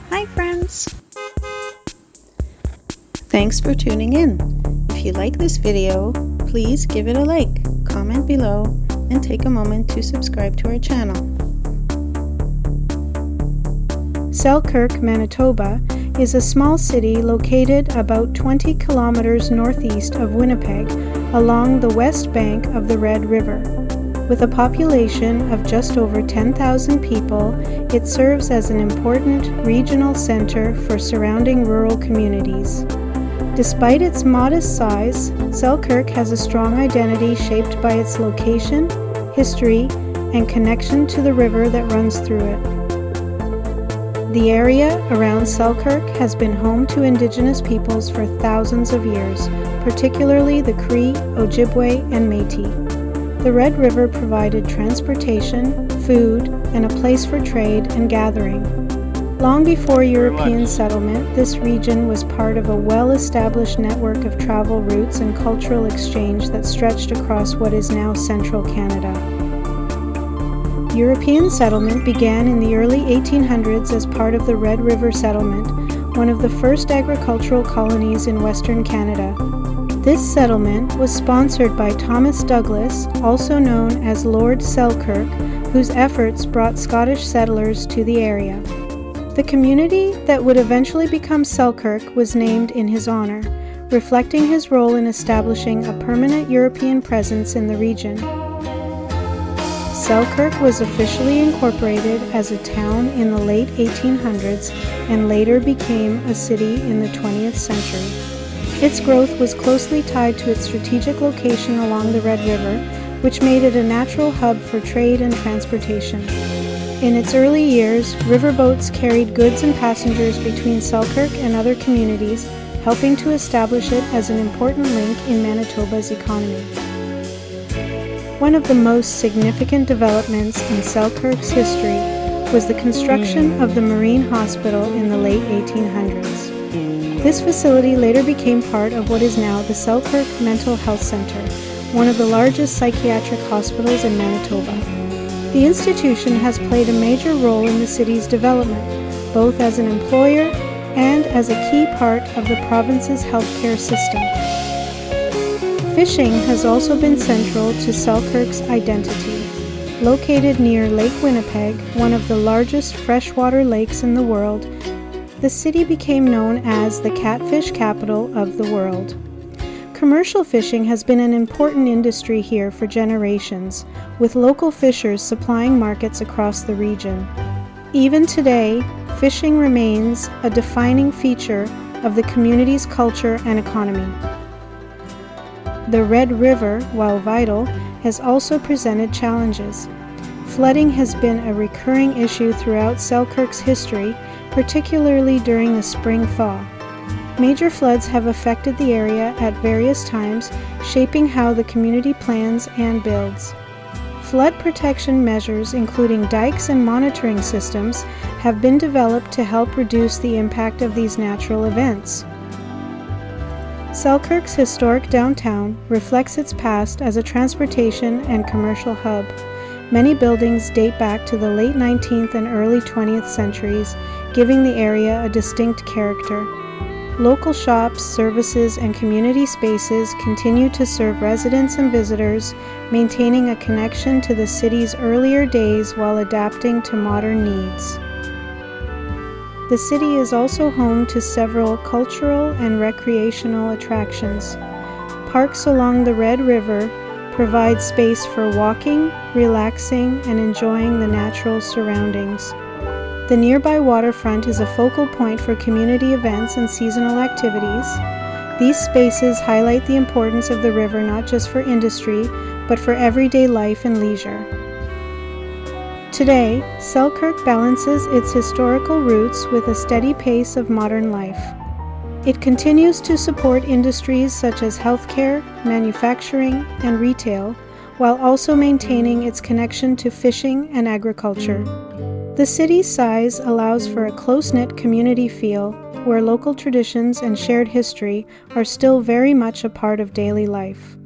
Hi friends! Thanks for tuning in. If you like this video, please give it a like, comment below, and take a moment to subscribe to our channel. Selkirk, Manitoba is a small city located about 20 kilometers northeast of Winnipeg along the west bank of the Red River. With a population of just over 10,000 people, it serves as an important regional center for surrounding rural communities. Despite its modest size, Selkirk has a strong identity shaped by its location, history, and connection to the river that runs through it. The area around Selkirk has been home to Indigenous peoples for thousands of years, particularly the Cree, Ojibwe, and Métis. The Red River provided transportation, food, and a place for trade and gathering. Long before European settlement, this region was part of a well-established network of travel routes and cultural exchange that stretched across what is now central Canada. European settlement began in the early 1800s as part of the Red River Settlement, one of the first agricultural colonies in Western Canada. This settlement was sponsored by Thomas Douglas, also known as Lord Selkirk, whose efforts brought Scottish settlers to the area. The community that would eventually become Selkirk was named in his honor, reflecting his role in establishing a permanent European presence in the region. Selkirk was officially incorporated as a town in the late 1800s and later became a city in the 20th century. Its growth was closely tied to its strategic location along the Red River, which made it a natural hub for trade and transportation. In its early years, riverboats carried goods and passengers between Selkirk and other communities, helping to establish it as an important link in Manitoba's economy. One of the most significant developments in Selkirk's history was the construction of the Marine Hospital in the late 1800s. This facility later became part of what is now the Selkirk Mental Health Centre, one of the largest psychiatric hospitals in Manitoba. The institution has played a major role in the city's development, both as an employer and as a key part of the province's healthcare system. Fishing has also been central to Selkirk's identity. Located near Lake Winnipeg, one of the largest freshwater lakes in the world, the city became known as the catfish capital of the world. Commercial fishing has been an important industry here for generations, with local fishers supplying markets across the region. Even today, fishing remains a defining feature of the community's culture and economy. The Red River, while vital, has also presented challenges. Flooding has been a recurring issue throughout Selkirk's history, particularly during the spring thaw. Major floods have affected the area at various times, shaping how the community plans and builds. Flood protection measures, including dikes and monitoring systems, have been developed to help reduce the impact of these natural events. Selkirk's historic downtown reflects its past as a transportation and commercial hub. Many buildings date back to the late 19th and early 20th centuries, giving the area a distinct character. Local shops, services, and community spaces continue to serve residents and visitors, maintaining a connection to the city's earlier days while adapting to modern needs. The city is also home to several cultural and recreational attractions. Parks along the Red River provide space for walking, relaxing, and enjoying the natural surroundings. The nearby waterfront is a focal point for community events and seasonal activities. These spaces highlight the importance of the river not just for industry, but for everyday life and leisure. Today, Selkirk balances its historical roots with a steady pace of modern life. It continues to support industries such as healthcare, manufacturing, and retail, while also maintaining its connection to fishing and agriculture. The city's size allows for a close-knit community feel, where local traditions and shared history are still very much a part of daily life.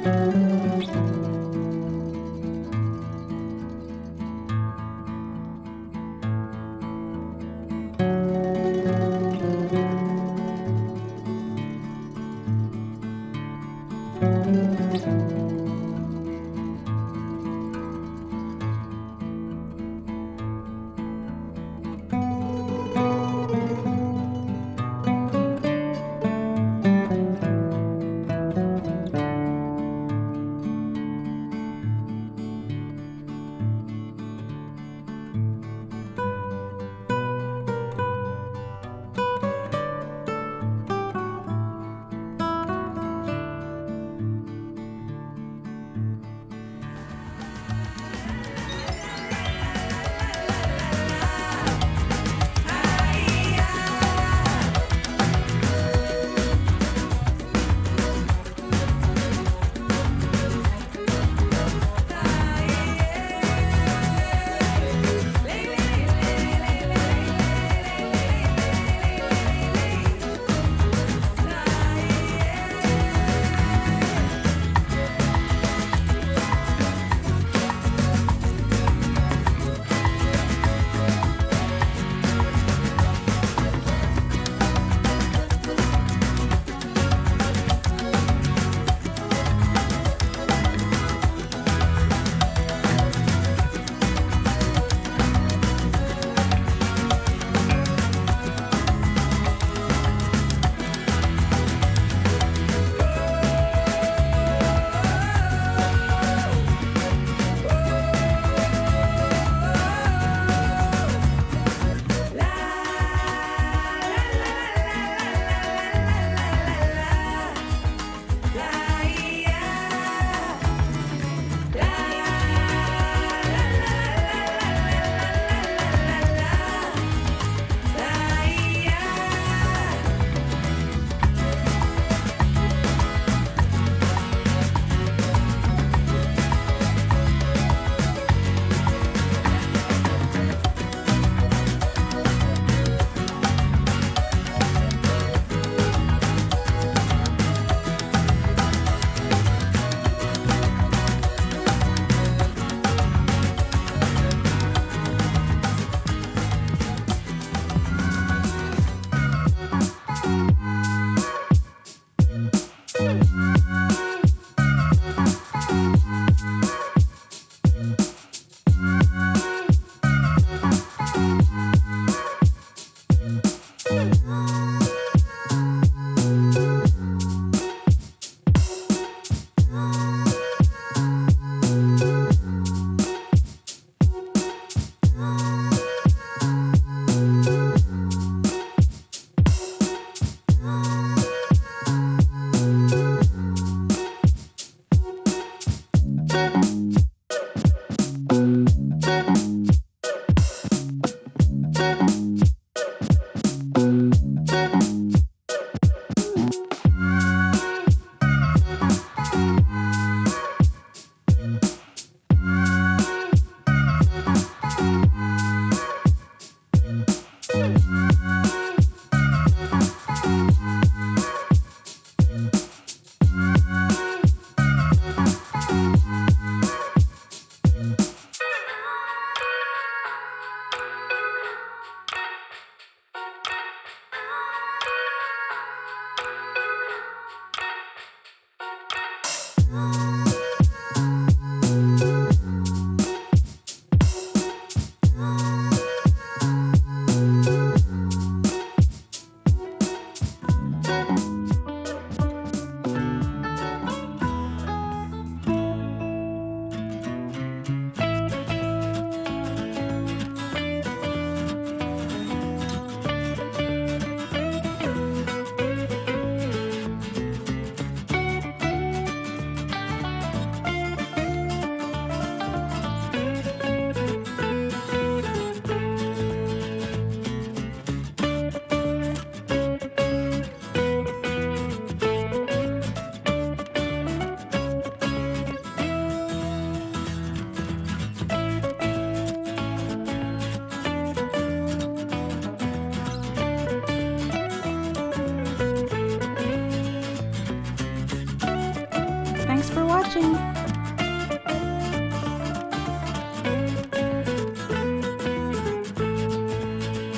Bye.